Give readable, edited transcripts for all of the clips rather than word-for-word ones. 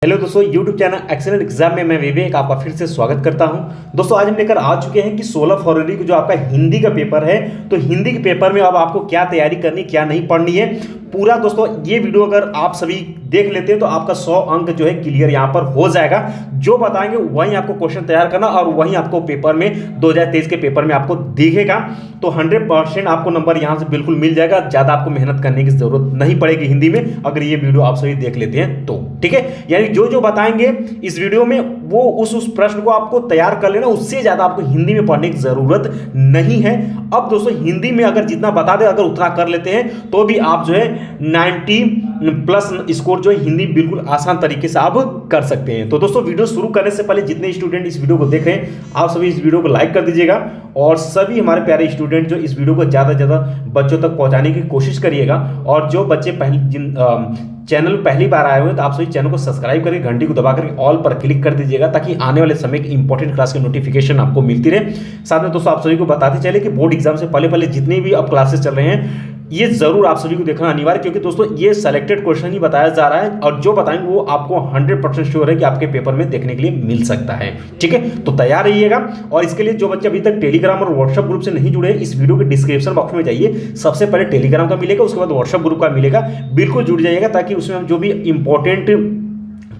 Hello दोस्तों, YouTube channel excellent exam में मैं विवेक आपका फिर से स्वागत करता हूं। दोस्तों आज हम लेकर आ चुके हैं कि 16 फरवरी को जो आपका हिंदी का पेपर है, तो हिंदी के पेपर में अब आपको क्या तैयारी करनी, क्या नहीं पढ़नी है पूरा। दोस्तों ये वीडियो अगर आप सभी देख लेते हैं तो आपका 100 अंक जो है क्लियर यहां पर हो जाएगा। जो बताएंगे वहीं आपको क्वेश्चन तैयार करना और वहीं आपको पेपर में 2023 के पेपर में आपको दिखेगा। तो 100% आपको नंबर यहां से बिल्कुल मिल जाएगा। ज्यादा आपको मेहनत करने की जरूरत नहीं पड़ेगी हिंदी में, अगर ये वीडियो आप सभी देख लेते हैं तो। ठीक है, यानी जो जो बताएंगे इस वीडियो में वो उस प्रश्न को आपको तैयार कर लेना, उससे ज्यादा आपको हिंदी में पढ़ने की जरूरत नहीं है। अब दोस्तों हिंदी में अगर जितना बता दे अगर उतना कर लेते हैं तो भी आप जो है 90+ स्कोर जो है हिंदी बिल्कुल आसान तरीके से आप कर सकते हैं। तो दोस्तों वीडियो शुरू करने से पहले जितने स्टूडेंट इस वीडियो को देख रहे हैं आप सभी इस वीडियो को लाइक कर दीजिएगा और सभी हमारे प्यारे स्टूडेंट जो इस वीडियो को ज्यादा से ज्यादा बच्चों तक पहुंचाने की कोशिश करिएगा। और जो बच्चे चैनल पहली बार आए हुए हैं तो आप सभी चैनल को सब्सक्राइब करके घंटी को दबाकर ऑल पर क्लिक कर दीजिएगा ताकि आने वाले समय की इंपॉर्टेंट क्लास की नोटिफिकेशन आपको मिलती रहे। साथ में दोस्तों आप सभी को बताते चले कि बोर्ड एग्जाम से पहले जितने भी अब क्लासेस चल रहे हैं ये जरूर आप सभी को देखना अनिवार्य, क्योंकि दोस्तों ये सेलेक्टेड क्वेश्चन ही बताया जा रहा है और जो बताएंगे वो आपको 100% श्योर है कि आपके पेपर में देखने के लिए मिल सकता है। ठीक है, तो तैयार रहिएगा। और इसके लिए जो बच्चे अभी तक टेलीग्राम और व्हाट्सएप ग्रुप से नहीं जुड़े हैं, इस वीडियो के डिस्क्रिप्शन बॉक्स में जाइए, सबसे पहले टेलीग्राम का मिलेगा, उसके बाद व्हाट्सएप ग्रुप का मिलेगा। बिल्कुल जुड़ जाइएगा ताकि उसमें हम जो भी इंपॉर्टेंट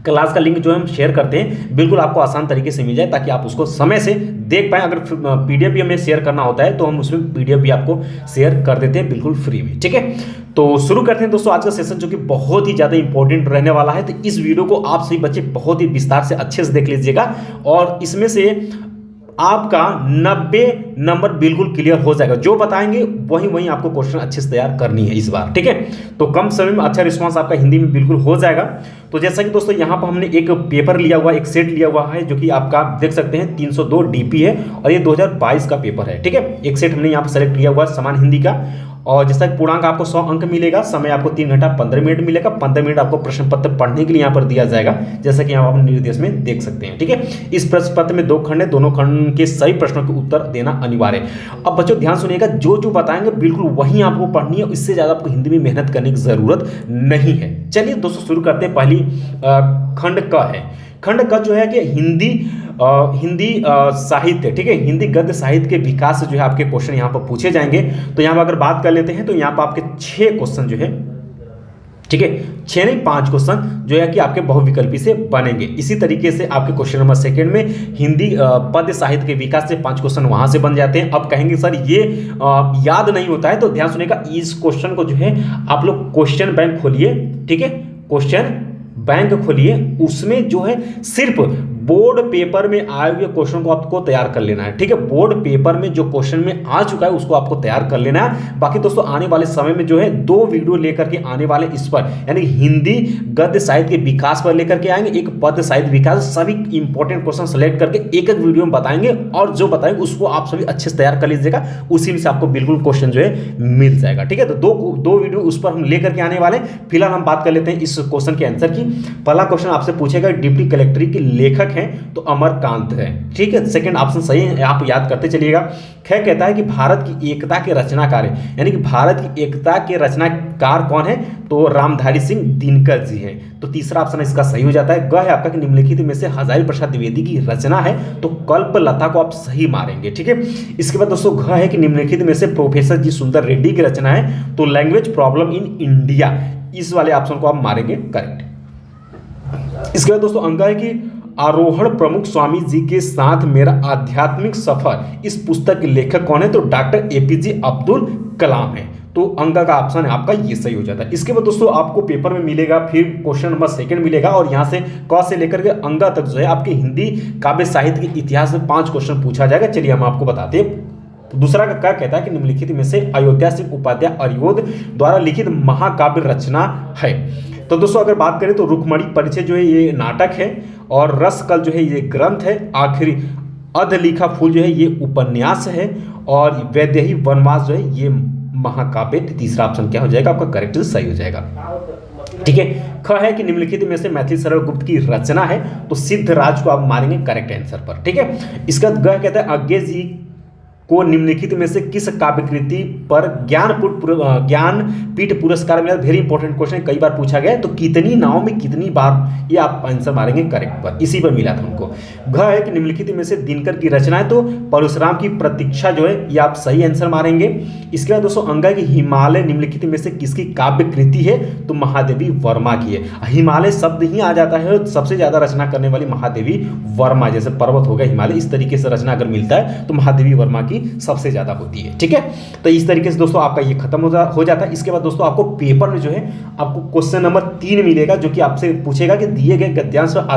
क्लास का लिंक जो हम शेयर करते हैं बिल्कुल आपको आसान तरीके से मिल जाए ताकि आप उसको समय से देख पाएं। अगर पीडीएफ भी हमें शेयर करना होता है तो हम उसमें पीडीएफ भी आपको शेयर कर देते हैं बिल्कुल फ्री में। ठीक है, तो शुरू करते हैं दोस्तों आज का सेशन जो कि बहुत ही ज़्यादा इंपॉर्टेंट रहने वाला है। तो इस वीडियो को आप सभी बच्चे बहुत ही विस्तार से अच्छे से देख लीजिएगा और इसमें से आपका 90 नंबर बिल्कुल क्लियर हो जाएगा। जो बताएंगे वही आपको क्वेश्चन अच्छे से तैयार करनी है इस बार। ठीक है, तो कम समय में अच्छा रिस्पांस आपका हिंदी में बिल्कुल हो जाएगा। तो जैसा कि दोस्तों यहाँ पर हमने एक पेपर लिया हुआ, एक सेट लिया हुआ है जो कि आपका देख सकते हैं 302 डीपी है और ये 2022 का पेपर है। ठीक है, एक सेट हमने यहाँ पर सेलेक्ट किया हुआ है समान हिंदी का। और जैसा कि पूर्णांक आपको 100 अंक मिलेगा, समय आपको 3 घंटा 15 मिनट मिलेगा। 15 मिनट आपको प्रश्न पत्र पढ़ने के लिए यहाँ पर दिया जाएगा, जैसा कि यहाँ आप निर्देश में देख सकते हैं। ठीक है, इस प्रश्न पत्र में 2 खंड है, दोनों खंड के सही प्रश्नों के उत्तर देना अनिवार्य है। अब बच्चों ध्यान सुनिएगा, जो जो बताएंगे बिल्कुल वही आपको पढ़नी है, इससे ज्यादा आपको हिंदी में मेहनत करने की जरूरत नहीं है। चलिए दोस्तों शुरू करते हैं। पहली खंड क है। खंड क जो है कि हिंदी साहित्य। ठीक है, हिंदी गद्य साहित्य के विकास से जो है आपके क्वेश्चन यहाँ पर पूछे जाएंगे। तो यहाँ पर अगर बात कर लेते हैं तो यहाँ पर आपके 6 क्वेश्चन जो है, ठीक है 6 नहीं 5 क्वेश्चन जो है कि आपके बहुविकल्पी से बनेंगे। इसी तरीके से आपके क्वेश्चन नंबर 2 में हिंदी पद्य साहित्य के विकास से 5 क्वेश्चन वहां से बन जाते हैं। अब कहेंगे सर ये याद नहीं होता है, तो ध्यान सुनिएगा, इस क्वेश्चन को जो है आप लोग क्वेश्चन बैंक खोलिए। ठीक है, क्वेश्चन बैंक खोलिए, उसमें जो है सिर्फ बोर्ड पेपर में आए हुए क्वेश्चन को आपको तैयार कर लेना है। ठीक है, बोर्ड पेपर में जो क्वेश्चन में आ चुका है उसको आपको तैयार कर लेना है। बाकी दोस्तों आने वाले समय में जो है 2 वीडियो लेकर के आने वाले इस पर, यानी हिंदी गद्य साहित्य के विकास पर लेकर के आएंगे, एक पद्य साहित्य विकास, सभी इंपॉर्टेंट क्वेश्चन सेलेक्ट करके एक वीडियो में बताएंगे और जो बताएंगे उसको आप सभी अच्छे से तैयार कर लीजिएगा, उसी में से आपको बिल्कुल क्वेश्चन जो है मिल जाएगा। ठीक है, तो दो वीडियो उस पर हम लेकर के आने वाले। फिलहाल हम बात कर लेते हैं इस क्वेश्चन के आंसर की। पहला क्वेश्चन आपसे पूछेगा डिप्टी कलेक्ट्री के लेखक तो अमरकांत है। ठीक है, सेकंड ऑप्शन सही है, आप याद करते चलिएगा। ख कहता है कि भारत की एकता के रचनाकार है, यानी कि भारत की एकता के रचनाकार कौन है, तो रामधारी सिंह दिनकर जी हैं। तो तीसरा ऑप्शन इसका सही हो जाता है। ग है आपका कि निम्नलिखित में से हजारी प्रसाद द्विवेदी की रचना है, तो कल्पलता को आप सही मारेंगे। ठीक है, इसके बाद दोस्तों घ है कि निम्नलिखित में से प्रोफेसर जी सुंदर रेड्डी की रचना है, तो लैंग्वेज प्रॉब्लम इन इंडिया, इस वाले ऑप्शन को आप मारेंगे करेक्ट। इसके बाद दोस्तों अंक है कि आरोहण प्रमुख स्वामी जी के साथ मेरा आध्यात्मिक सफर, इस पुस्तक के लेखक कौन है, तो डॉक्टर एपीजे अब्दुल कलाम है। तो अंक का ऑप्शन है आपका ये सही हो जाता है। इसके बाद दोस्तों आपको पेपर में मिलेगा फिर क्वेश्चन नंबर 2 मिलेगा और यहाँ से क से लेकर के अंक तक जो है आपके हिंदी काव्य साहित्य के इतिहास में 5 क्वेश्चन पूछा जाएगा। चलिए हम आपको बताते हैं। दूसरा का क्या कहता है कि निम्नलिखित में से अयोध्या सिंह उपाध्याय अर्योद द्वारा लिखित महाकाव्य रचना है। तो दोस्तों अगर बात करें तो रुक्मणी परिचय जो है ये नाटक है और रसकल जो है ये ग्रंथ है, आखिरी अध लिखा फूल जो है ये उपन्यास है और वैदेही वनवास जो है ये महाकाव्य। तीसरा ऑप्शन क्या हो जाएगा आपका करेक्ट सही हो जाएगा। ठीक है, ख है कि निम्नलिखित में से मैथिली शरण गुप्त की रचना है, तो सिद्धराज को आप मारेंगे करेक्ट आंसर पर। ठीक है, इसका ग कहता है अज्ञे जी को निम्नलिखित में से किस काव्यकृति पर ज्ञानपीठ पुरस्कार मिला? वेरी इंपॉर्टेंट क्वेश्चन, कई बार पूछा गया है। तो कितनी नाव में कितनी बार, ये आप आंसर मारेंगे करेक्ट पर, इसी पर मिला था उनको। घ है कि निम्नलिखित में से दिनकर की रचना है, तो परशुराम की प्रतीक्षा जो है ये आप सही आंसर मारेंगे। इसके बाद दोस्तों अंगा की हिमालय निम्नलिखित में से किसकी काव्य कृति है? तो महादेवी वर्मा की है। हिमालय शब्द ही आ जाता है, सबसे ज्यादा रचना करने वाली महादेवी वर्मा, जैसे पर्वत हो गया हिमालय, इस तरीके से रचना अगर मिलता है तो महादेवी वर्मा की सबसे ज्यादा होती है। ठीक है, तो इस तरीके से दोस्तों आपका ये खत्म हो जाता है। इसके बाद दोस्तों आपको पेपर में जो है आपको क्वेश्चन नंबर 3 मिलेगा, जो कि आपसे पूछेगा कि दिए गए गद्यांश पर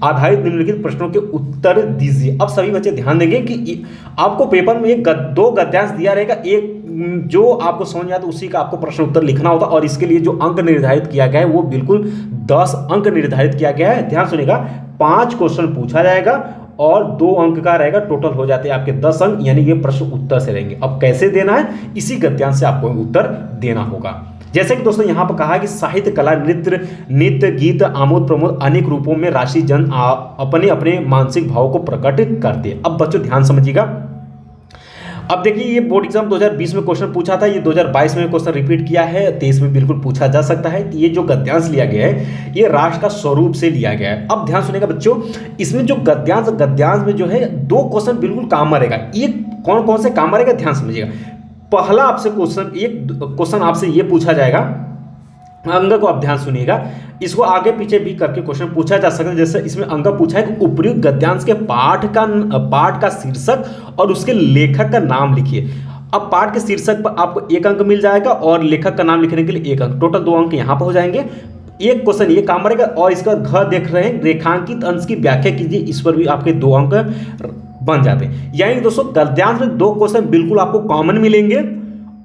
आधारित निम्नलिखित प्रश्नों के उत्तर दीजिए। अब सभी बच्चे ध्यान देंगे कि आपको पेपर में दो गद्यांश दिया रहेगा, एक जो आपको समझ में आता उसी का आपको प्रश्न उत्तर लिखना होगा, और इसके लिए जो अंक निर्धारित किया गया है वो बिल्कुल 10 अंक निर्धारित किया गया है। ध्यान सुनिएगा, 5 क्वेश्चन पूछा जाएगा और 2 अंक का रहेगा, टोटल हो जाते हैं आपके 10 अंक, यानी ये प्रश्न उत्तर से रहेंगे। अब कैसे देना है? इसी गद्यांश से आपको उत्तर देना होगा। जैसे कि दोस्तों यहाँ पर कहा कि साहित्य, कला, नृत्य, गीत, आमोद प्रमोद अनेक रूपों में राष्ट्रीय जन अपने अपने मानसिक भाव को प्रकट करते हैं। अब बच्चों ध्यान समझिएगा, अब देखिए ये बोर्ड एग्जाम 2020 में क्वेश्चन पूछा था, ये 2022 में क्वेश्चन रिपीट किया है, 23 में बिल्कुल पूछा जा सकता है। ये जो गद्यांश लिया गया है ये राष्ट्र का स्वरूप से लिया गया है। अब ध्यान सुनिएगा बच्चों, इसमें जो गद्यांश में जो है 2 क्वेश्चन बिल्कुल काम रहेगा। ये कौन कौन से काम रहेगा ध्यान समझिएगा। पहला आपसे क्वेश्चन आपसे ये पूछा जाएगा, अंग को आप ध्यान सुनिएगा, इसको आगे पीछे भी करके क्वेश्चन पूछा जा सकता है। जैसे इसमें अंग पूछा है कि उपयुक्त गद्यांश के पाठ का शीर्षक और उसके लेखक का नाम लिखिए। अब पाठ के शीर्षक पर आपको 1 अंक मिल जाएगा और लेखक का नाम लिखने के लिए 1 अंक, टोटल 2 अंक यहाँ पर हो जाएंगे। एक क्वेश्चन ये काम रहेगा, और इसका घ देख रहे हैं, रेखांकित अंश की व्याख्या कीजिए, इस पर भी आपके 2 अंक बन जाते हैं। यानी दोस्तों गद्यांश में 2 क्वेश्चन बिल्कुल आपको कॉमन मिलेंगे,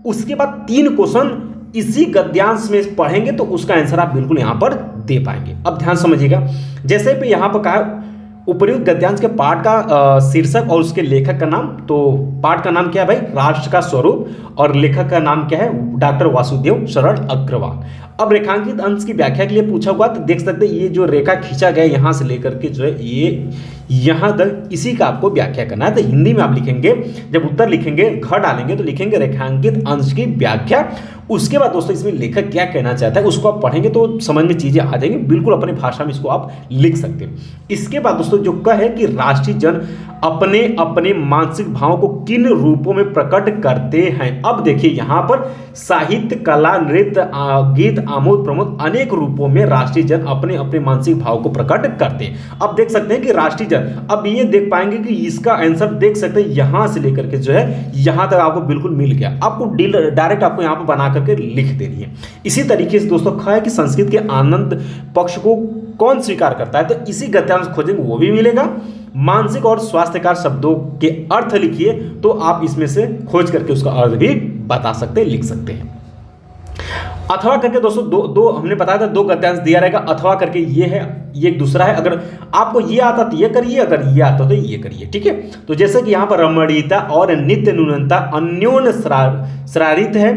उसके बाद 3 क्वेश्चन इसी गद्यांश में पढ़ेंगे तो उसका आंसर आप बिल्कुल यहां पर दे पाएंगे। अब ध्यान समझिएगा, जैसे भी यहां पर कहा उपयुक्त गद्यांश के पाठ का शीर्षक और उसके लेखक का नाम, तो पाठ का नाम क्या है भाई? राष्ट्र का स्वरूप, और लेखक का नाम क्या है? डॉक्टर वासुदेव शरण अग्रवाल। अब रेखांकित अंश की व्याख्या के लिए पूछा हुआ, तो देख सकते हैं ये जो रेखा खींचा गया यहां से लेकर के जो है ये यहां तक, इसी का आपको व्याख्या करना है। तो हिंदी में आप लिखेंगे, जब उत्तर लिखेंगे घ डालेंगे तो लिखेंगे रेखांकित अंश की व्याख्या। उसके बाद दोस्तों इसमें लेखक क्या कहना चाहता है उसको आप पढ़ेंगे तो समझ में चीजें आ जाएंगी, बिल्कुल अपनी भाषा में इसको आप लिख सकते हैं। इसके बाद दोस्तों जो कह है कि राष्ट्रीय जन अपने अपने मानसिक भावों को किन रूपों में प्रकट करते हैं। अब देखिए यहाँ पर साहित्य, कला, नृत्य, गीत, आमोद प्रमोद अनेक रूपों में राष्ट्रीय जन अपने अपने मानसिक भाव को प्रकट करते हैं। अब देख सकते हैं कि राष्ट्रीय जन, अब ये देख पाएंगे कि इसका आंसर देख सकते हैं यहां से लेकर के जो है यहां तक आपको बिल्कुल मिल गया। आपको डायरेक्ट आपको यहां पर बना करके लिख देनी है। इसी तरीके से दोस्तों कहा है कि संस्कृत के आनंद पक्ष को कौन स्वीकार करता है, तो इसी गद्यांश खोजेंगे वो भी मिलेगा। मानसिक और स्वास्थ्यकार शब्दों के अर्थ लिखिए, तो आप इसमें से खोज करके उसका अर्थ भी बता सकते हैं, लिख सकते हैं। अथवा करके दोस्तों दो हमने बताया था, 2 गद्यांश दिया रहेगा, अथवा करके ये है, ये दूसरा है। अगर आपको ये आता तो ये करिए, अगर ये आता तो ये करिए, ठीक है। तो जैसे कि यहाँ पर रमणीयता और नित्य न्यूनता अन्योन्य श्रारित है,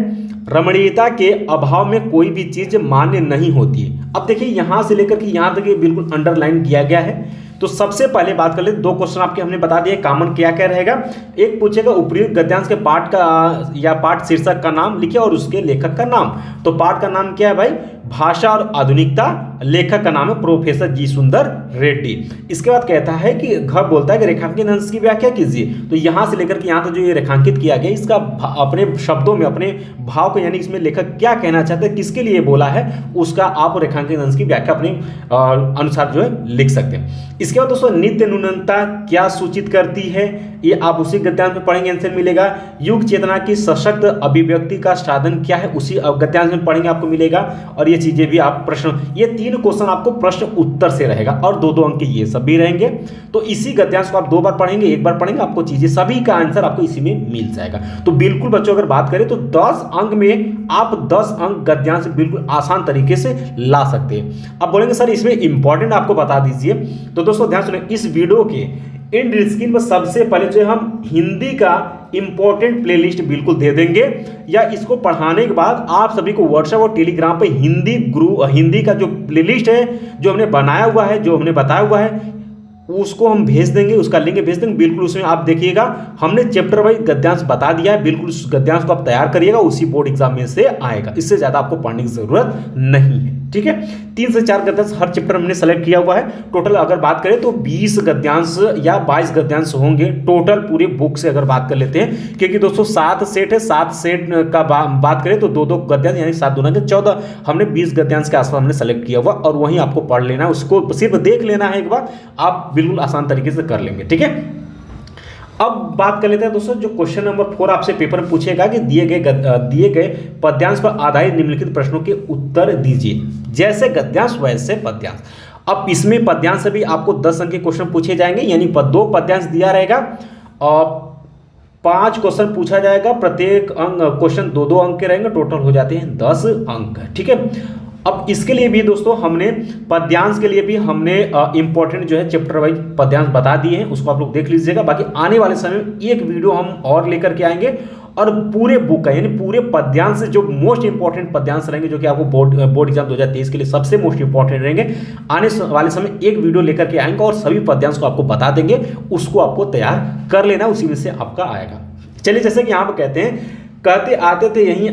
रमणीयता के अभाव में कोई भी चीज मान्य नहीं होती है। अब देखिए यहां से लेकर के यहां तक ये बिल्कुल अंडरलाइन किया गया है। तो सबसे पहले बात कर ले, 2 क्वेश्चन आपके हमने बता दिए कॉमन क्या क्या रहेगा। एक पूछेगा उपयुक्त गद्यांश के पाठ का या पाठ शीर्षक का नाम लिखिए और उसके लेखक का नाम। तो पाठ का नाम क्या है भाई? भाषा और आधुनिकता। लेखक का नाम है प्रोफेसर जी सुंदर रेड्डी। इसके बाद कहता है कि घ बोलता है कि रेखांकित अंश की व्याख्या कीजिए। तो यहां से लेकर के यहां तक जो ये रेखांकित किया गया इसका अपने शब्दों में अपने भाव को, यानी इसमें लेखक क्या कहना चाहते हैं, किसके लिए बोला है, उसका आप रेखांकित अंश की व्याख्या अपने अनुसार जो है लिख सकते हैं। इसके बाद दोस्तों नित्य न्यूनता क्या सूचित करती है, ये आप उसी गद्यांश में पढ़ेंगे, आंसर मिलेगा। युग चेतना की सशक्त अभिव्यक्ति का साधन क्या है, उसी गद्यांश में पढ़ेंगे, आपको मिलेगा। और ये चीजें भी आप प्रश्न, ये 3 क्वेश्चन आपको प्रश्न उत्तर से रहेगा और 2-2 अंक के ये सब भी रहेंगे। तो इसी गद्यांश को आप 2 बार पढ़ेंगे, 1 बार पढ़ेंगे, आपको चीजें सभी का आंसर आपको इसी में मिल जाएगा। तो बिल्कुल बच्चों अगर बात करें तो 10 अंक में आप 10 अंक गद्यांश बिल्कुल आसान तरीके से ला सकते हैं। अब बोलेंगे सर इसमें इंपॉर्टेंट आपको बता दीजिए, तो दोस्तों ध्यान सुनिए, इस वीडियो के एंड स्क्रीन पर सबसे पहले जो हम हिंदी का इंपॉर्टेंट प्लेलिस्ट बिल्कुल दे देंगे, या इसको पढ़ाने के बाद आप सभी को व्हाट्सएप और टेलीग्राम पे हिंदी का जो प्लेलिस्ट है, जो हमने बनाया हुआ है, जो हमने बताया हुआ है, उसको हम भेज देंगे, उसका लिंक भेज देंगे। बिल्कुल उसमें आप देखिएगा हमने चैप्टर वाइज गद्यांश बता दिया है, बिल्कुल उस गद्यांश को आप तैयार करिएगा, उसी बोर्ड एग्जाम में से आएगा। इससे ज्यादा आपको पढ़ने की जरूरत नहीं है, ठीक है। 3 से 4 गद्यांश हर चैप्टर हमने सेलेक्ट किया हुआ है। टोटल अगर बात करें तो 20 गद्यांश या 22 गद्यांश होंगे टोटल पूरे बुक से अगर बात कर लेते हैं, क्योंकि दोस्तों 7 सेट है, 7 सेट का बात करें तो 2-2 गद्यांश यानी 7 दूना के 14, हमने 20 गद्यांश के आसपास हमने सेलेक्ट किया हुआ और वहीं आपको पढ़ लेना है, उसको सिर्फ देख लेना है एक बार, आप बिल्कुल आसान तरीके से कर लेंगे, ठीक है। अब बात कर लेते हैं दोस्तों, जो क्वेश्चन नंबर 4 आपसे पेपर में पूछेगा कि दिए गए पद्यांश पर आधारित निम्नलिखित प्रश्नों के उत्तर दीजिए, जैसे गद्यांश वैसे पद्यांश। अब इसमें पद्यांश से भी आपको 10 अंक के क्वेश्चन पूछे जाएंगे, यानी 2 पद्यांश दिया रहेगा और 5 क्वेश्चन पूछा जाएगा, प्रत्येक क्वेश्चन 2-2 अंक के रहेंगे, टोटल हो जाते हैं 10 अंक, ठीक है। अब इसके लिए भी दोस्तों हमने पद्यांश के लिए भी हमने इंपॉर्टेंट जो है चैप्टर वाइज पद्यांश बता दिए हैं, उसको आप लोग देख लीजिएगा। बाकी आने वाले समय में एक वीडियो हम और लेकर के आएंगे और पूरे बुक का यानी पूरे पद्यांश से जो मोस्ट इंपॉर्टेंट पद्यांश रहेंगे, जो कि आपको बोर्ड एग्जाम 2023 के लिए सबसे मोस्ट इंपॉर्टेंट रहेंगे, आने वाले समय एक वीडियो लेकर के आएंगे और सभी पद्यांश को आपको बता देंगे, उसको आपको तैयार कर लेना, उसी में से आपका आएगा। चलिए, जैसे कि यहाँ पर कहते हैं, कहते आते थे यहीं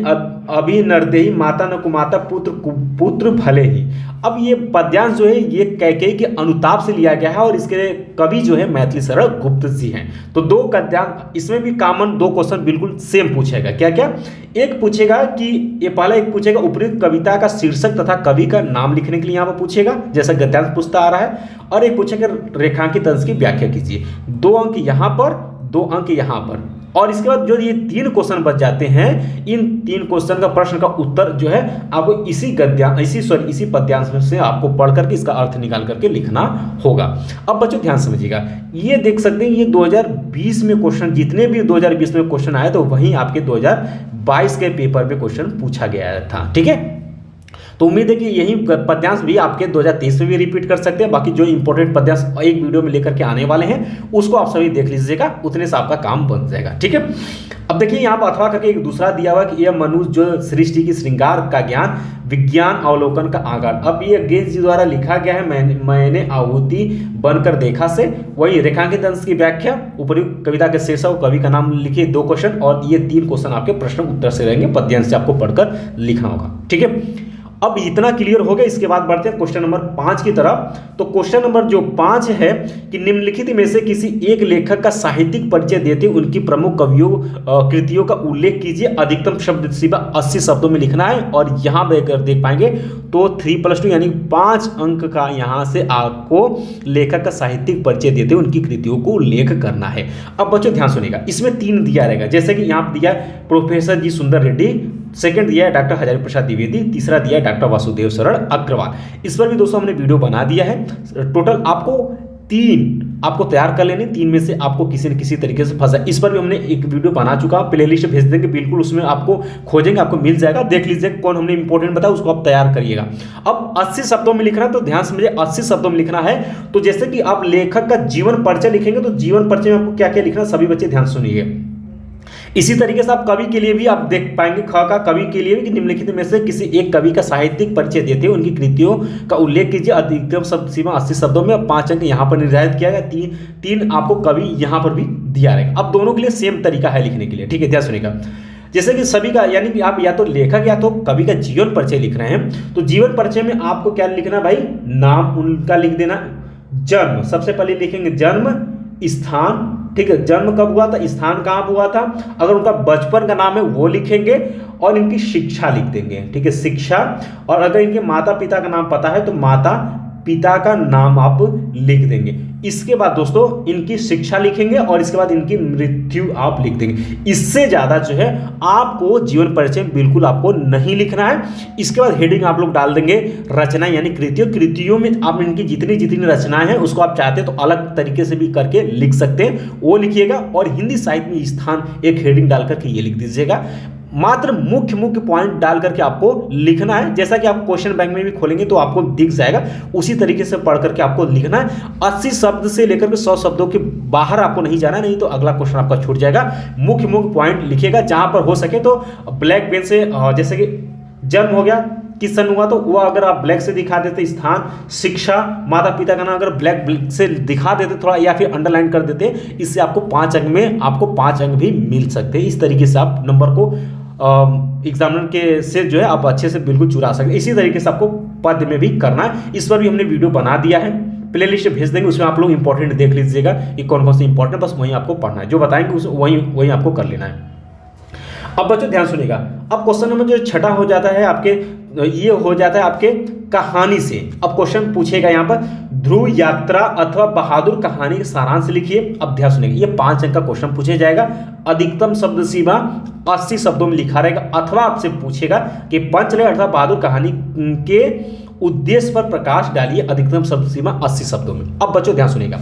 अभी नरदेही माता न कुमाता पुत्र भले ही। अब ये पद्यांश जो है ये कैकेयी के अनुताप से लिया गया है और इसके कवि जो है मैथिली शरण गुप्त जी हैं। तो 2 गद्यांश, इसमें भी कॉमन 2 क्वेश्चन बिल्कुल सेम पूछेगा। क्या क्या? एक पूछेगा कि ये पहला एक पूछेगा उपयुक्त कविता का शीर्षक तथा कवि का नाम लिखने के लिए यहाँ पर पूछेगा, जैसा गद्यांश पूछता आ रहा है, और एक पूछेगा रेखांकित अंश की व्याख्या कीजिए। 2 अंक यहाँ पर, 2 अंक यहाँ पर, और इसके बाद जो ये 3 क्वेश्चन बच जाते हैं, इन 3 क्वेश्चन का प्रश्न का उत्तर जो है आपको इसी पद्यांश में से आपको पढ़ करके इसका अर्थ निकाल करके लिखना होगा। अब बच्चों ध्यान समझिएगा, ये देख सकते हैं ये 2020 में क्वेश्चन, जितने भी 2020 में क्वेश्चन आए तो वहीं आपके 2022 के पेपर में क्वेश्चन पूछा गया था, ठीक है। तो उम्मीद है कि यही पद्यांश भी आपके 2023 में भी रिपीट कर सकते हैं। बाकी जो इंपॉर्टेंट पद्यांश एक वीडियो में लेकर के आने वाले हैं उसको आप सभी देख लीजिएगा, उतने से आपका काम बन जाएगा, ठीक है। अब देखिए यहाँ पर अथवा करके एक दूसरा दिया हुआ कि यह मनुष्य जो सृष्टि की श्रृंगार का ज्ञान विज्ञान अवलोकन का आगार। अब ये गेज जी द्वारा लिखा गया है, मैंने आहुति बनकर देखा से। वही रेखांकित अंश की व्याख्या, उपयुक्त कविता के शीर्षक, कवि का नाम लिखिए, 2 क्वेश्चन, और ये 3 क्वेश्चन आपके प्रश्न उत्तर से रहेंगे, पद्यांश से आपको पढ़कर लिखना होगा, ठीक है। अब इतना क्लियर हो गया, इसके बाद बढ़ते हैं क्वेश्चन नंबर 5 की तरफ। तो क्वेश्चन नंबर जो 5 है कि निम्नलिखित में से किसी एक लेखक का साहित्यिक परिचय देते उनकी प्रमुख कृतियों का उल्लेख कीजिए। अधिकतम शब्द सीमा 80 शब्दों में लिखना है, और यहाँ पर देख पाएंगे तो 3+2 यानी 5 अंक का यहाँ से आपको लेखक का साहित्यिक परिचय देते उनकी कृतियों को उल्लेख करना है। अब बच्चों ध्यान सुनिएगा, इसमें 3 दिया रहेगा, जैसे कि यहाँ दिया प्रोफेसर जी सुंदर रेड्डी, सेकंड दिया है डॉक्टर हजारी प्रसाद द्विवेदी, तीसरा दिया है डॉक्टर वासुदेव शरण अग्रवाल। इस पर भी दोस्तों हमने वीडियो बना दिया है। टोटल आपको 3 आपको तैयार कर लेने, 3 में से आपको किसी न किसी तरीके से फंसा, इस पर भी हमने एक वीडियो बना चुका, प्लेलिस्ट भेज देंगे, बिल्कुल उसमें आपको खोजेंगे, आपको मिल जाएगा, देख लीजिए कौन हमने इंपॉर्टेंट बताया, उसको आप तैयार करिएगा। अब 80 शब्दों में लिखना है, तो ध्यान समझिए 80 शब्दों में लिखना है। तो जैसे कि आप लेखक का जीवन परिचय लिखेंगे, तो जीवन परिचय में आपको क्या क्या लिखना, सभी बच्चे ध्यान सुनिए। इसी तरीके से आप कवि के लिए भी आप देख पाएंगे, ख का कवि के लिए भी कि निम्नलिखित में से किसी एक कवि का साहित्यिक परिचय देते हैं उनकी कृतियों का उल्लेख कीजिए। अधिकतम शब्द सीमा 80 शब्दों में, 5 अंक यहाँ पर निर्धारित किया गया, 3 आपको कवि यहाँ पर भी दिया रहेगा। अब दोनों के लिए सेम तरीका है लिखने के लिए, ठीक है, ध्यान सुनिएगा। जैसे कि सभी का यानी कि आप या तो लेखक या तो कवि का जीवन परिचय लिख रहे हैं, तो जीवन परिचय में आपको क्या लिखना भाई, नाम उनका लिख देना, जन्म सबसे पहले लिखेंगे, जन्म, स्थान, ठीक है, जन्म कब हुआ था, स्थान कहाँ पर हुआ था, अगर उनका बचपन का नाम है वो लिखेंगे, और इनकी शिक्षा लिख देंगे, ठीक है, शिक्षा, और अगर इनके माता पिता का नाम पता है तो माता पिता का नाम आप लिख देंगे। इसके बाद दोस्तों इनकी शिक्षा लिखेंगे, और इसके बाद इनकी मृत्यु आप लिख देंगे। इससे ज़्यादा जो है आपको जीवन परिचय बिल्कुल आपको नहीं लिखना है। इसके बाद हेडिंग आप लोग डाल देंगे रचना यानी कृतियों में आप इनकी जितनी रचनाएं हैं उसको आप चाहते हैं तो अलग तरीके से भी करके लिख सकते हैं, वो लिखिएगा। और हिंदी साहित्य में स्थान एक हेडिंग डाल करके ये लिख दीजिएगा। मात्र मुख्य पॉइंट डाल करके आपको लिखना है, जैसा कि आप क्वेश्चन बैंक में भी खोलेंगे तो आपको दिख जाएगा, उसी तरीके से पढ़ करके आपको लिखना है। 80 शब्द से लेकर के 100 शब्दों के बाहर आपको नहीं जाना, नहीं तो अगला क्वेश्चन आपका छूट जाएगा। मुख्य पॉइंट लिखिएगा, जहां पर हो सके तो ब्लैक पेन से, जैसे कि जन्म हो गया, किस सन हुआ, तो वो अगर आप ब्लैक से दिखा देते स्थान, शिक्षा, माता पिता का नाम अगर ब्लैक से दिखा देते थोड़ा या फिर अंडरलाइन कर देते, इससे आपको 5 अंक में आपको 5 अंक भी मिल सकते हैं। इस तरीके से आप नंबर को एग्जामिनर के से जो है आप अच्छे से बिल्कुल चुरा सकते हैं। इसी तरीके से आपको पद में भी करना है। इस पर भी हमने वीडियो बना दिया है, प्ले लिस्ट भेज देंगे, उसमें आप लोग इंपॉर्टेंट देख लीजिएगा कि कौन कौन से इंपॉर्टेंट, बस वहीं आपको पढ़ना है, जो बताएंगे उस वहीं आपको कर लेना है। अब बच्चों ध्यान सुनिएगा, अब क्वेश्चन नंबर जो छठा हो जाता है आपके, ये हो जाता है आपके कहानी से। अब क्वेश्चन पूछेगा यहाँ पर ध्रुव यात्रा अथवा बहादुर कहानी का सारांश लिखिए। अब ध्यान सुनिएगा, ये 5 अंक का क्वेश्चन पूछा जाएगा। अधिकतम शब्द सीमा 80 शब्दों में लिखा रहेगा, अथवा आपसे पूछेगा कि पंचलेख अथवा बहादुर कहानी के उद्देश्य पर प्रकाश डालिए, अधिकतम शब्द सीमा 80 शब्दों में। अब बच्चों ध्यान सुनिएगा,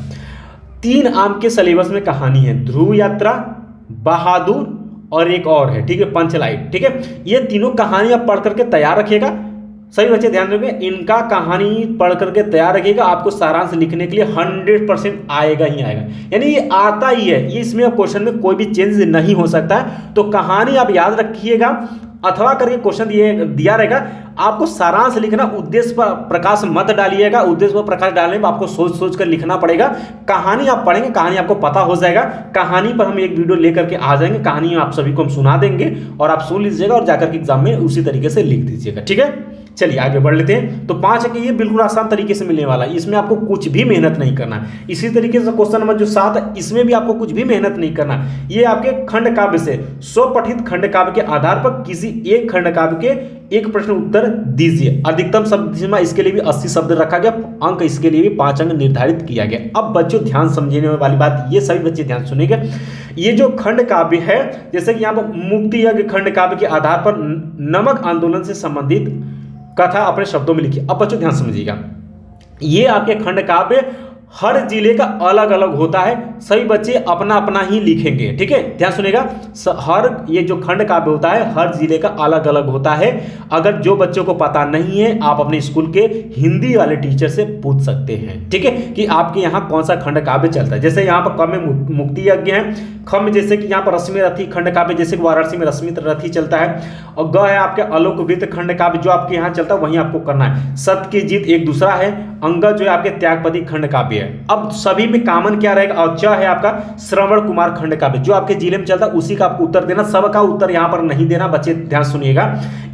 3 आम के सिलेबस में कहानी है, ध्रुव यात्रा, बहादुर और एक और है, ठीक है, पंचलाइट, ठीक है। ये तीनों कहानी आप पढ़ करके तैयार रखिएगा। सभी बच्चे ध्यान रखिए, इनका कहानी पढ़ करके तैयार रखिएगा। आपको सारांश लिखने के लिए 100% आएगा ही आएगा, यानी ये आता ही है, ये इसमें क्वेश्चन में कोई भी चेंज नहीं हो सकता है। तो कहानी आप याद रखिएगा, अथवा करके क्वेश्चन दिया रहेगा, आपको सारांश लिखना, उद्देश्य पर प्रकाश मत डालिएगा। उद्देश्य पर प्रकाश डालने में आपको सोच सोच कर लिखना पड़ेगा। कहानी आप पढ़ेंगे, कहानी आपको पता हो जाएगा। कहानी पर हम एक वीडियो लेकर के आ जाएंगे, कहानी आप सभी को हम सुना देंगे और आप सुन लीजिएगा और जाकर के एग्जाम में उसी तरीके से लिख दीजिएगा, ठीक है। चलिए आगे बढ़ लेते हैं। तो 5 अंक ये बिल्कुल आसान तरीके से मिलने वाला है, इसमें आपको कुछ भी मेहनत नहीं करना। इसी तरीके से क्वेश्चन नंबर जो 7 है, इसमें भी आपको कुछ भी मेहनत नहीं करना। ये आपके खंड काव्य से स्वपठित खंड काव्य के आधार पर किसी एक खंड काव्य के एक प्रश्न उत्तर दीजिए। अधिकतम शब्द सीमा इसके लिए भी 80 शब्द रखा गया, अंक इसके लिए भी 5 अंक निर्धारित किया गया। अब बच्चों ध्यान समझने वाली बात, ये सभी बच्चे ध्यान सुनेंगे, ये जो खंड काव्य है, जैसे कि यहाँ पर मुक्ति यज्ञ खंड काव्य के आधार पर नमक आंदोलन से संबंधित कथा अपने शब्दों में लिखिए। अब बच्चों ध्यान समझिएगा, ये आपके खंड काव्य हर जिले का अलग अलग होता है, सभी बच्चे अपना अपना ही लिखेंगे, ठीक है। ध्यान सुनेगा, हर ये जो खंड काव्य होता है हर जिले का अलग अलग होता है। अगर जो बच्चों को पता नहीं है, आप अपने स्कूल के हिंदी वाले टीचर से पूछ सकते हैं, ठीक है, कि आपके यहाँ कौन सा खंड काव्य चलता है। जैसे यहाँ पर क में मुक्ति यज्ञ है, ख में जैसे कि यहाँ पर रश्मि रथी खंड काव्य, जैसे वाराणसी में रश्मि रथी चलता है, और ग है आपके आलोक वृत्त खंड काव्य, जो आपके यहाँ चलता है वहीं आपको करना है। सत्य की जीत एक दूसरा है, अंगद जो है आपके त्यागपति खंड काव्य है। अब सभी में कॉमन क्या रहेगा, और च है आपका श्रवण कुमार खंड काव्य, जो आपके जिले में चलता है उसी का आपको उत्तर देना। सबका उत्तर यहाँ पर नहीं देना बच्चे, ध्यान सुनिएगा।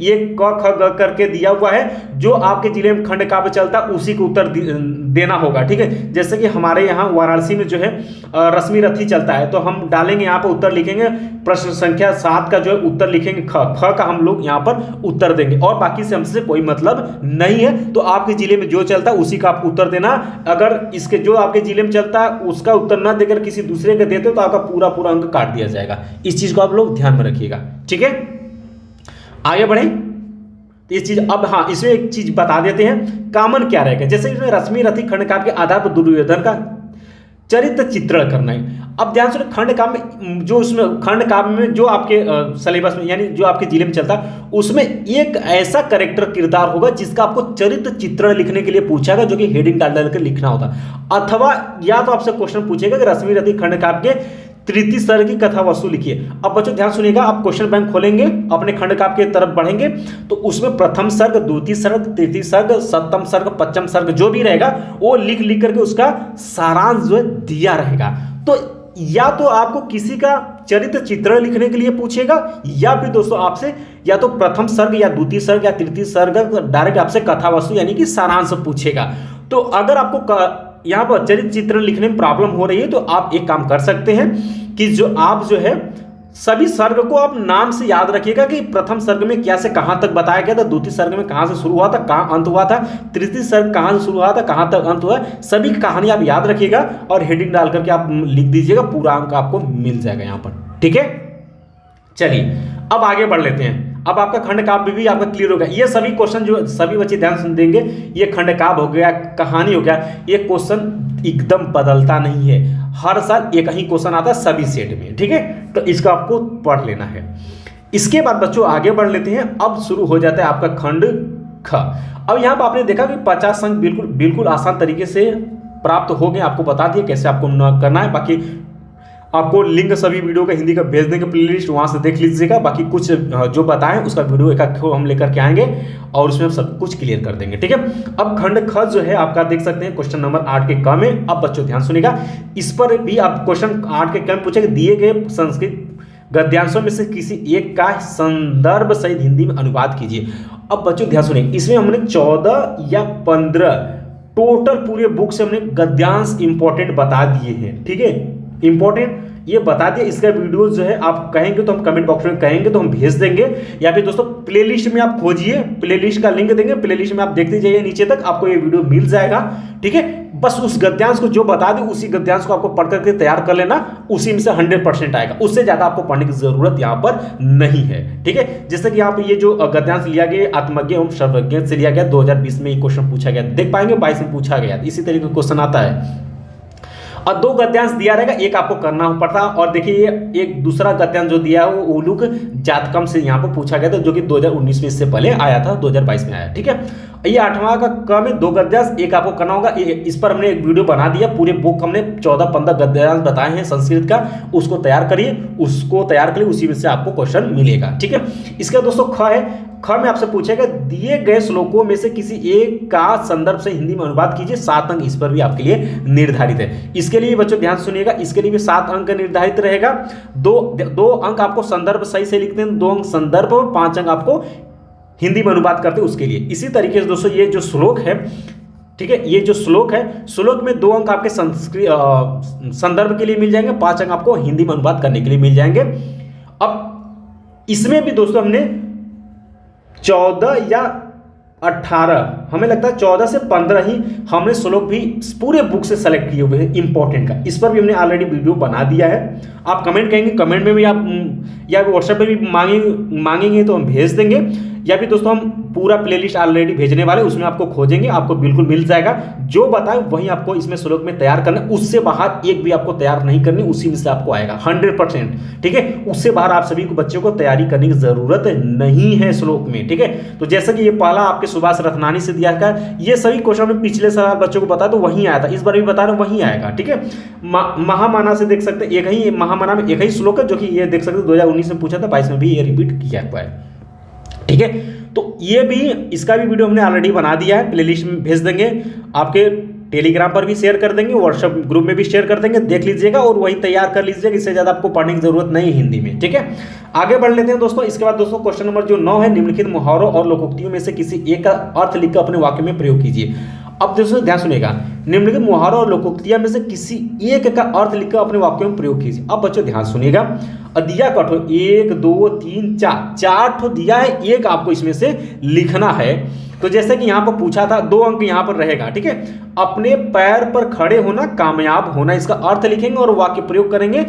ये क ख ग करके दिया हुआ है, जो आपके जिले में खंड काव्य चलता है उसी को उत्तर देना होगा, ठीक है। जैसे कि हमारे यहाँ वाराणसी में जो है रश्मि रथी चलता है, तो हम डालेंगे यहाँ पर उत्तर लिखेंगे, प्रश्न संख्या 7 का जो है उत्तर लिखेंगे, ख का हम लोग यहाँ पर उत्तर देंगे, और बाकी से हमसे कोई मतलब नहीं है। तो आपके जिले में जो चलता है उसी का आप उत्तर देना। अगर इसके जो आपके जिले में चलता है उसका उत्तर ना देकर किसी दूसरे का देते तो आपका पूरा पूरा अंक काट दिया जाएगा। इस चीज को आप लोग ध्यान में रखिएगा, ठीक है। आगे बढ़े, ये चीज अब हाँ, इसमें एक चीज बता देते हैं, कॉमन क्या रहेगा। जैसे इसमें रश्मि रथी खंड काव्य के आधार पर दुर्योधन का चरित्र चित्रण करना है। अब ध्यान सुनिए, खंड काव्य में जो उसमें खंड काव्य में जो आपके सिलेबस में यानी जो आपके जिले में चलता है उसमें एक ऐसा कैरेक्टर किरदार होगा जिसका आपको चरित्र चित्रण लिखने के लिए पूछागा, जो कि हेडिंग डाल कर लिखना होता। अथवा या तो आपसे क्वेश्चन पूछेगा कि रश्मि रथी खंड काव्य के तृतीय सर्ग की कथा वस्तु लिखिए। अब बच्चों ध्यान सुनिएगा, आप क्वेश्चन बैंक खोलेंगे, अपने खंड काव्य की तरफ बढ़ेंगे तो उसमें प्रथम सर्ग, द्वितीय सर्ग, तृतीय सर्ग, सप्तम सर्ग, पंचम सर्ग जो भी रहेगा वो लिख करके उसका सारांश जो है दिया रहेगा। तो या तो आपको किसी का चरित्र चित्रण लिखने के लिए पूछेगा, या फिर दोस्तों आपसे या तो प्रथम सर्ग या द्वितीय सर्ग या तृतीय सर्ग डायरेक्ट आपसे कथा वस्तु यानी कि सारांश पूछेगा। तो अगर आपको यहाँ पर चरित्र चित्रण लिखने में प्रॉब्लम हो रही है तो आप एक काम कर सकते हैं कि जो है सभी सर्ग को आप नाम से याद रखिएगा कि प्रथम सर्ग में क्या से कहां तक बताया गया था, द्वितीय सर्ग में कहां से शुरू हुआ था कहां अंत हुआ था, तृतीय सर्ग कहां से शुरू हुआ था कहां तक अंत हुआ। सभी कहानी आप याद रखिएगा और हेडिंग डाल करके आप लिख दीजिएगा, पूरा अंक आपको मिल जाएगा यहाँ पर, ठीक है। चलिए अब आगे बढ़ लेते हैं। अब आपका खंड काव्य भी आपका क्लियर हो गया। ये सभी क्वेश्चन जो सभी बच्चे ध्यान से देंगे, ये खंड काव्य हो गया, कहानी हो गया, ये क्वेश्चन एकदम बदलता नहीं है, हर साल एक ही क्वेश्चन आता है सभी सेट में, ठीक है। तो इसको आपको पढ़ लेना है। इसके बाद बच्चों आगे बढ़ लेते हैं। अब शुरू हो जाता है आपका खंड ख। अब यहाँ पर आपने देखा कि 50 अंक बिल्कुल आसान तरीके से प्राप्त हो गए। आपको बता दिए कैसे आपको करना है। बाकी आपको लिंक सभी वीडियो का हिंदी का भेज देंगे प्लेलिस्ट, वहां से देख लीजिएगा। बाकी कुछ जो बताएं उसका वीडियो एक हम लेकर के आएंगे और उसमें हम सब कुछ क्लियर कर देंगे, ठीक है। अब खंड ख जो है आपका देख सकते हैं क्वेश्चन नंबर 8 के क में। अब बच्चों ध्यान सुनिएगा, इस पर भी आप क्वेश्चन 8 के क में पूछेंगे दिए गए संस्कृत गद्यांशों में से किसी एक का संदर्भ सहित हिंदी में अनुवाद कीजिए। अब बच्चों ध्यान सुनिए, इसमें हमने 14 या 15 टोटल पूरे बुक से हमने गद्यांश इंपॉर्टेंट बता दिए हैं, ठीक है। इंपॉर्टेंट ये बता दिया, इसका वीडियो जो है आप कहेंगे तो हम कमेंट बॉक्स में कहेंगे तो हम भेज देंगे, या फिर दोस्तों प्लेलिस्ट में आप खोजिए, प्लेलिस्ट का लिंक देंगे, प्लेलिस्ट में आप देखते जाइए नीचे तक आपको ये वीडियो मिल जाएगा, ठीक है। बस उस गद्यांश को जो बता दे उसी गद्यांश को आपको पढ़ करके तैयार कर लेना, उसी में से 100% आएगा, उससे ज्यादा आपको पढ़ने की जरूरत यहाँ पर नहीं है, ठीक है। जैसे कि यहाँ पे ये जो गद्यांश लिया गया आत्मज्ञ एवं सर्वज्ञ से लिया गया, 2020 में ये क्वेश्चन पूछा गया, देख पाएंगे 22 में पूछा गया, इसी तरीके का क्वेश्चन आता है। और 2 गद्यांश दिया रहेगा, एक आपको करना पड़ता है। और देखिए एक दूसरा गद्यांश जो दिया है वो उलूक जातकम से यहाँ पर पूछा गया था, जो कि 2019 में इससे पहले आया था, 2022 में आया, ठीक है। ये 8वां का क में 2 गद्यांश, एक आपको करना होगा। इस पर हमने एक वीडियो बना दिया, पूरे बुक हमने 14-15 गद्यांश बताए हैं संस्कृत का, उसको तैयार करिए, उसी में से आपको क्वेश्चन मिलेगा, ठीक है। इसका दोस्तों ख है, ख में आपसे पूछेगा दिए गए श्लोकों में से किसी एक का संदर्भ से हिंदी में अनुवाद कीजिए, 7 अंक इस पर भी आपके लिए निर्धारित है। इसके लिए बच्चों ध्यान सुनिएगा, इसके लिए भी 7 अंक निर्धारित रहेगा। 2 अंक आपको संदर्भ सही से लिखते हैं, 2 अंक संदर्भ, 5 अंक आपको हिंदी में अनुवाद करते हैं उसके लिए। इसी तरीके से दोस्तों ये जो श्लोक है, ठीक है, ये जो श्लोक है, श्लोक में 2 अंक आपके संदर्भ के लिए मिल जाएंगे, 5 अंक आपको हिंदी में अनुवाद करने के लिए मिल जाएंगे। अब इसमें भी दोस्तों हमने 14 या 18, हमें लगता है 14 से 15 ही हमने श्लोक भी पूरे बुक से सेलेक्ट किए हुए हैं इंपॉर्टेंट का। इस पर भी हमने ऑलरेडी वीडियो बना दिया है, आप कमेंट करेंगे, कमेंट में भी आप या व्हाट्सएप पे भी मांगेंगे तो हम भेज देंगे, या भी दोस्तों हम पूरा प्लेलिस्ट ऑलरेडी भेजने वाले, उसमें आपको खोजेंगे, आपको बिल्कुल मिल जाएगा। जो बताए वही आपको इसमें श्लोक में तैयार करना, उससे बाहर एक भी आपको तैयार नहीं करनी, उसी में से आपको आएगा 100%, ठीक है। उससे बाहर आप सभी को बच्चों को तैयारी करने की जरूरत नहीं है श्लोक में, ठीक है। तो जैसे कि ये पहला आपके सुभाष रत्नानी से दिया था, ये सभी क्वेश्चन में पिछले साल बच्चों को बताया तो वहीं आया था, इस बार भी बता रहे वहीं आएगा, ठीक है। महामाना से देख सकते एक ही, महामाना में एक ही श्लोक है, जो कि ये देख सकते 2019 में पूछा था, 22 में भी ये रिपीट किया हुआ है, ठीक है। तो ये भी, इसका भी वीडियो हमने ऑलरेडी बना दिया है, प्लेलिस्ट में भेज देंगे, आपके टेलीग्राम पर भी शेयर कर देंगे, व्हाट्सएप ग्रुप में भी शेयर कर देंगे, देख लीजिएगा और वहीं तैयार कर लीजिएगा, इससे ज़्यादा आपको पढ़ने की जरूरत नहीं है हिंदी में, ठीक है। आगे बढ़ लेते हैं दोस्तों। इसके बाद दोस्तों क्वेश्चन नंबर जो 9 है, निम्नलिखित मुहावरों और लोकोक्तियों में से किसी एक का अर्थ लिखकर अपने वाक्य में प्रयोग कीजिए। अब दोस्तों ध्यान सुनिएगा, निम्नलिखित मुहावरों और लोकोक्तियों में से किसी एक का अर्थ लिखकर अपने वाक्यों में प्रयोग कीजिए। अब बच्चों ध्यान सुनिएगा, दिया कठो 1 2 3 4 ठो दिया है, एक आपको इसमें से लिखना है। तो जैसे कि यहाँ पर पूछा था, 2 अंक यहाँ पर रहेगा, ठीक है। अपने पैर पर खड़े होना, कामयाब होना, इसका अर्थ लिखेंगे और वाक्य प्रयोग करेंगे।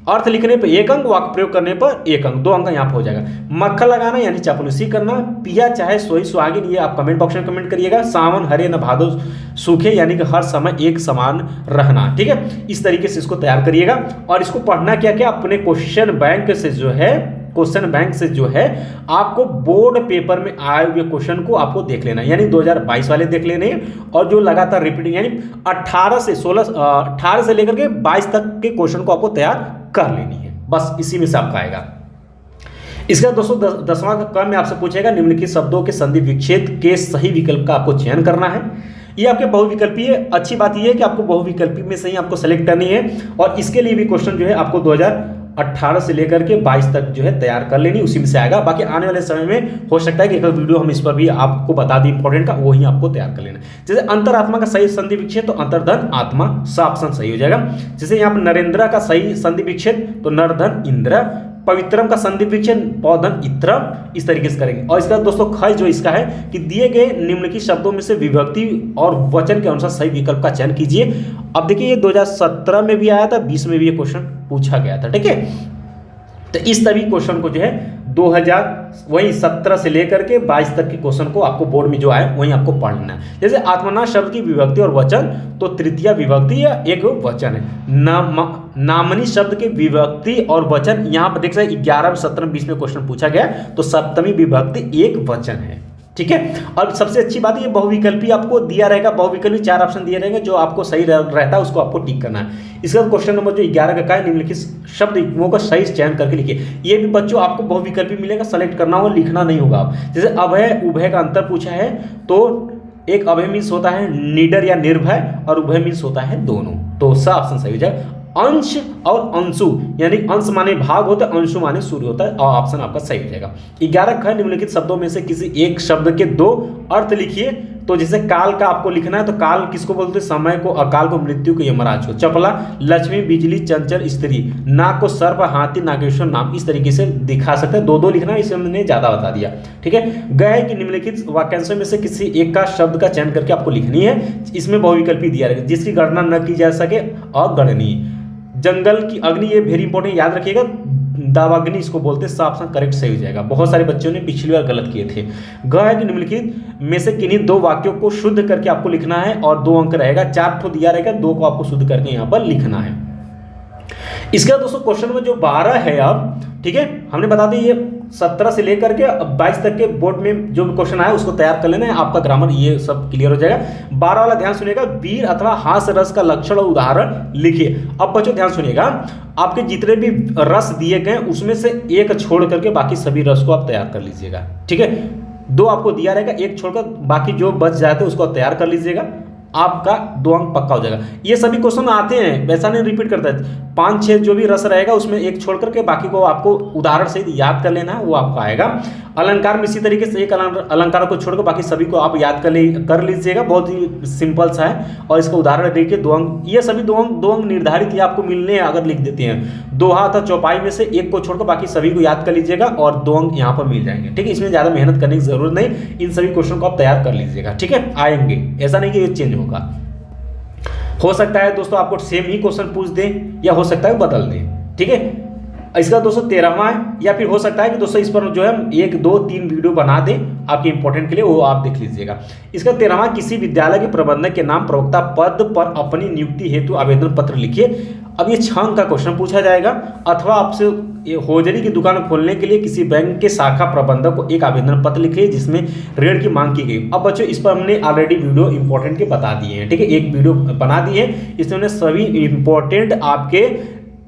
अर्थ लिखने पर 1 अंक, वाक्य प्रयोग करने पर 1 अंक, 2 अंक यहाँ पर हो जाएगा। मक्खन लगाना यानी चापलूसी करना, पिया चाहे सोई सुहागिन, ये आप कमेंट बॉक्स में कमेंट करिएगा। सावन हरे न भादो सूखे, यानी कि हर समय एक समान रहना, ठीक है। इस तरीके से इसको तैयार करिएगा और इसको पढ़ना क्या क्या, अपने क्वेश्चन बैंक से जो है आपको बोर्ड पेपर में आए हुए क्वेश्चन को आपको देख लेना है, यानी 2022 वाले देख लेने हैं, और जो लगातार रिपीटिंग यानी 18 से लेकर के 22 तक के क्वेश्चन को आपको तैयार कर लेनी है, बस इसी में से आपका आएगा। इसका दोस्तों 10वां का में आपसे पूछेगा निम्नलिखित शब्दों के संधि विच्छेद के सही विकल्प का आपको चयन करना है। ये आपके बहुविकल्पीय, अच्छी बात यह है कि आपको बहुविकल्पी में से ही आपको सेलेक्ट करनी है, और इसके लिए भी क्वेश्चन जो है आपको 2018 से लेकर के 22 तक जो है तैयार कर लेनी, उसी में से आएगा। बाकी आने वाले समय में हो सकता है कि एक वीडियो हम इस पर भी आपको बता दें इंपॉर्टेंट का, वही आपको तैयार कर लेना। जैसे अंतरात्मा का सही संधि विच्छेद, तो अंतर्धन आत्मा, सा ऑप्शन सही हो जाएगा। जैसे यहाँ पर नरेंद्र का सही संधि विच्छेद, तो नरधन इंद्र। पवित्रम का संधि विच्छेद, पौधन इत्रम, इस तरीके से करेंगे। और इसका दोस्तों ख जो इसका है कि दिए गए निम्नलिखित शब्दों में से विभक्ति और वचन के अनुसार सही विकल्प का चयन कीजिए। अब देखिए ये 2017 में भी आया था, 20 में भी ये क्वेश्चन पूछा गया था, ठीक है। तो इस तभी क्वेश्चन को जो है 2017 से लेकर के 22 तक के क्वेश्चन को आपको बोर्ड में जो आए वहीं आपको पढ़ना है। जैसे आत्मना शब्द की विभक्ति और वचन, तो तृतीया विभक्ति या एक वचन है। नामनी शब्द की विभक्ति और वचन, यहाँ पर देख सकते 11, 17, 20 में क्वेश्चन पूछा गया, तो सप्तमी विभक्ति एक वचन है, ठीक है। और सबसे अच्छी बात ये बहुविकल्पी आपको दिया रहेगा, बहुविकल्पी 4 ऑप्शन दिए रहेंगे, जो आपको सही रहता है उसको आपको टिक करना है। इसके बाद क्वेश्चन नंबर जो 11 का है, निम्नलिखित शब्द युग्मों का सही चयन करके लिखिए। ये भी बच्चों आपको बहुविकल्पी मिलेगा, सेलेक्ट करना होगा, लिखना नहीं होगा। जैसे अभय उभय का अंतर पूछा है, तो एक अभय मीन्स होता है निडर या निर्भय, और उभय मीन्स होता है दोनों, तो सा ऑप्शन सही हो जाएगा। अंश और अंशु, यानी अंश माने भाग होता है, अंशु माने सूर्य होता है, और ऑप्शन आपका सही हो जाएगा। 11 ख निम्नलिखित शब्दों में से किसी एक शब्द के 2 अर्थ लिखिए। तो जैसे काल का आपको लिखना है, तो काल किसको बोलते हैं? समय को, अकाल को, मृत्यु को, यमराज को। चपला, लक्ष्मी, बिजली, चंचल, स्त्री। नाग को सर्प, हाथी, नागेश्वर नाम, इस तरीके से दिखा सकते हैं। 2-2 लिखना है, इसे हमने ज्यादा बता दिया, ठीक है। गए कि निम्नलिखित वाक्यांशों में से किसी एक का शब्द का चयन करके आपको लिखनी है। इसमें बहुविकल्पी दिया रहेगा, जिसकी गणना न की जा सके, अगणनीय। जंगल की अग्नि, ये वेरी इंपॉर्टेंट, याद रखिएगा, दावाग्नि इसको बोलते हैं। ऑप्शन करेक्ट सही हो जाएगा। बहुत सारे बच्चों ने पिछली बार गलत किए थे। ग है कि निम्नलिखित में से किन्हीं 2 वाक्यों को शुद्ध करके आपको लिखना है, और 2 अंक रहेगा। 4 ठो दिया रहेगा, 2 को आपको शुद्ध करके यहाँ पर लिखना है। इसके बाद दोस्तों क्वेश्चन में जो 12 है अब, ठीक है, हमने बता दी ये 17 से लेकर के 22 तक के बोर्ड में जो भी क्वेश्चन आया उसको तैयार कर लेना है, आपका ग्रामर ये सब क्लियर हो जाएगा। 12 वाला ध्यान सुनिएगा, वीर अथवा हास्य रस का लक्षण और उदाहरण लिखिए। अब बच्चों ध्यान सुनिएगा, आपके जितने भी रस दिए गए उसमें से एक छोड़ करके बाकी सभी रस को आप तैयार कर लीजिएगा, ठीक है। 2 आपको दिया रहेगा, एक छोड़कर बाकी जो बच जाते हैं उसको आप तैयार कर लीजिएगा, आपका 2 अंक पक्का हो जाएगा। ये सभी क्वेश्चन आते हैं, वैसा नहीं रिपीट करता है। 5-6 जो भी रस रहेगा उसमें एक छोड़ करके बाकी को आपको उदाहरण से याद कर लेना है, वो आपका आएगा। अलंकार में इसी तरीके से एक अलंकार को छोड़कर बाकी सभी को आप याद कर लीजिएगा, बहुत ही सिंपल सा है। और इसका उदाहरण देखिए, 2 अंक, ये सभी 2 अंक निर्धारित ही आपको मिलने हैं अगर लिख देते हैं। दोहा था चौपाई में से एक को छोड़कर बाकी सभी को याद कर लीजिएगा, और 2 अंक यहाँ पर मिल जाएंगे, ठीक है। इसमें ज़्यादा मेहनत करने की जरूरत नहीं, इन सभी क्वेश्चन को आप तैयार कर लीजिएगा, ठीक है। आएंगे, ऐसा नहीं कि ये चेंज होगा। हो सकता है दोस्तों आपको सेम ही क्वेश्चन पूछ दें, या हो सकता है बदल दें, ठीक है। इसका दोस्तों 13वां है, या फिर हो सकता है कि दोस्तों इस पर जो है 1, 2, 3 वीडियो बना दें आपके इंपॉर्टेंट के लिए, वो आप देख लीजिएगा। इसका 13वां, किसी विद्यालय के प्रबंधक के नाम प्रवक्ता पद पर अपनी नियुक्ति हेतु आवेदन पत्र लिखिए। अब ये 6 अंक का क्वेश्चन पूछा जाएगा, अथवा आपसे होजरी की दुकान खोलने के लिए किसी बैंक के शाखा प्रबंधक को एक आवेदन पत्र लिखिए जिसमें ऋण की मांग की गई। अब बच्चों इस पर हमने ऑलरेडी वीडियो इंपॉर्टेंट के बता दिए हैं, ठीक है। एक वीडियो बना दी है, इसमें हमने सभी इंपॉर्टेंट आपके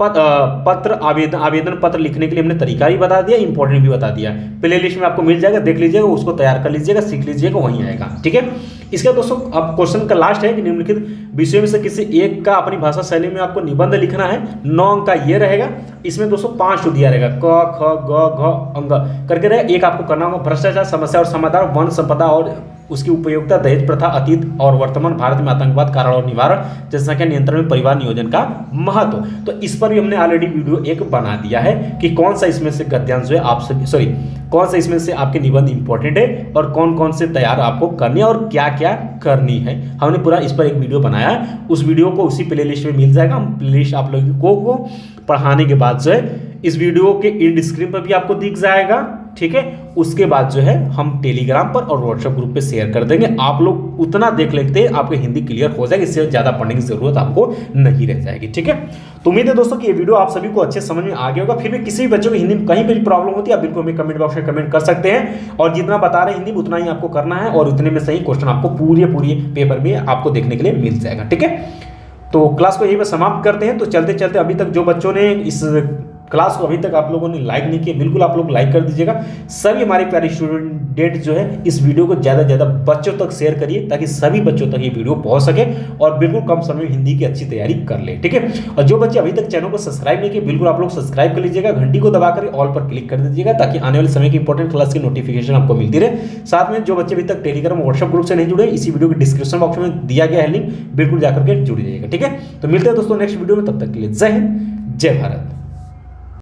पत्र आवेदन पत्र लिखने के लिए हमने तरीका भी बता दिया, इंपॉर्टेंट भी बता दिया। प्ले लिस्ट में आपको मिल जाएगा, देख लीजिएगा, उसको तैयार कर लीजिएगा, सीख लीजिएगा, वहीं आएगा, ठीक है। इसका दोस्तों अब क्वेश्चन का लास्ट है कि निम्नलिखित विषयों में से किसी एक का अपनी भाषा शैली में आपको निबंध लिखना है। 9 अंक का ये रहेगा। इसमें दोस्तों 5 दिया रहेगा, क, ख, ग, घ, अंग करके रहेगा। एक आपको करना होगा भ्रष्टाचार, समस्या और समाधान, वन संपदा और उसकी उपयोगिता, दहेज प्रथा, अतीत और वर्तमान भारत में आतंकवाद, कारण और निवारण, जनसंख्या नियंत्रण में परिवार नियोजन का महत्व। तो इस पर भी हमने ऑलरेडी वीडियो एक बना दिया है कि कौन सा इसमें से गद्यांश है आप सभी, कौन सा इसमें से आपके निबंध इंपॉर्टेंट है और कौन कौन से तैयार आपको करनी है और क्या क्या करनी है। हमने पूरा इस पर एक वीडियो बनाया है, उस वीडियो को उसी प्ले लिस्ट में मिल जाएगा। हम प्ले लिस्ट आप लोगों को पढ़ाने के बाद जो है इस वीडियो के इंड स्क्रीन पर भी आपको दिख जाएगा, ठीक है। उसके बाद जो है हम टेलीग्राम पर और व्हाट्सएप ग्रुप पे शेयर कर देंगे। आप लोग उतना देख लेते हैं, आपको हिंदी क्लियर हो जाएगी, इससे ज़्यादा पढ़ने की जरूरत आपको नहीं रह जाएगी, ठीक है। तो उम्मीद है दोस्तों कि ये वीडियो आप सभी को अच्छे समझ में आ गया होगा। फिर भी किसी भी बच्चों को हिंदी में कहीं पर भी प्रॉब्लम होती है, आप बिल्कुल हमें कमेंट बॉक्स में कमेंट कर सकते हैं। और जितना बता रहे हैं हिंदी उतना ही आपको करना है, और उतने में सही क्वेश्चन आपको पूरे पेपर में आपको देखने के लिए मिल जाएगा, ठीक है। तो क्लास को यहीं पर समाप्त करते हैं। तो चलते चलते अभी तक जो बच्चों ने इस क्लास को अभी तक आप लोगों ने लाइक नहीं किया, बिल्कुल आप लोग लाइक कर दीजिएगा। सभी हमारे प्यारे स्टूडेंट जो है इस वीडियो को ज़्यादा से ज़्यादा बच्चों तक शेयर करिए, ताकि सभी बच्चों तक ये वीडियो पहुंच सके और बिल्कुल कम समय में हिंदी की अच्छी तैयारी कर ले, ठीक है। और जो बच्चे अभी तक चैनल को सब्सक्राइब नहीं किए, बिल्कुल आप लोग सब्सक्राइब कर लीजिएगा, घंटी को दबाकर ऑल पर क्लिक कर दीजिएगा, ताकि आने वाले समय की इंपॉर्टेंट क्लास की नोटिफिकेशन आपको मिलती रहे। साथ में जो बच्चे अभी तक टेलीग्राम व्हाट्सएप ग्रुप से नहीं जुड़े, इसी वीडियो के डिस्क्रिप्शन बॉक्स में दिया गया है लिंक, बिल्कुल जाकर के जुड़ जाइएगा, ठीक है। तो मिलते हैं दोस्तों नेक्स्ट वीडियो में, तब तक के लिए जय हिंद, जय भारत।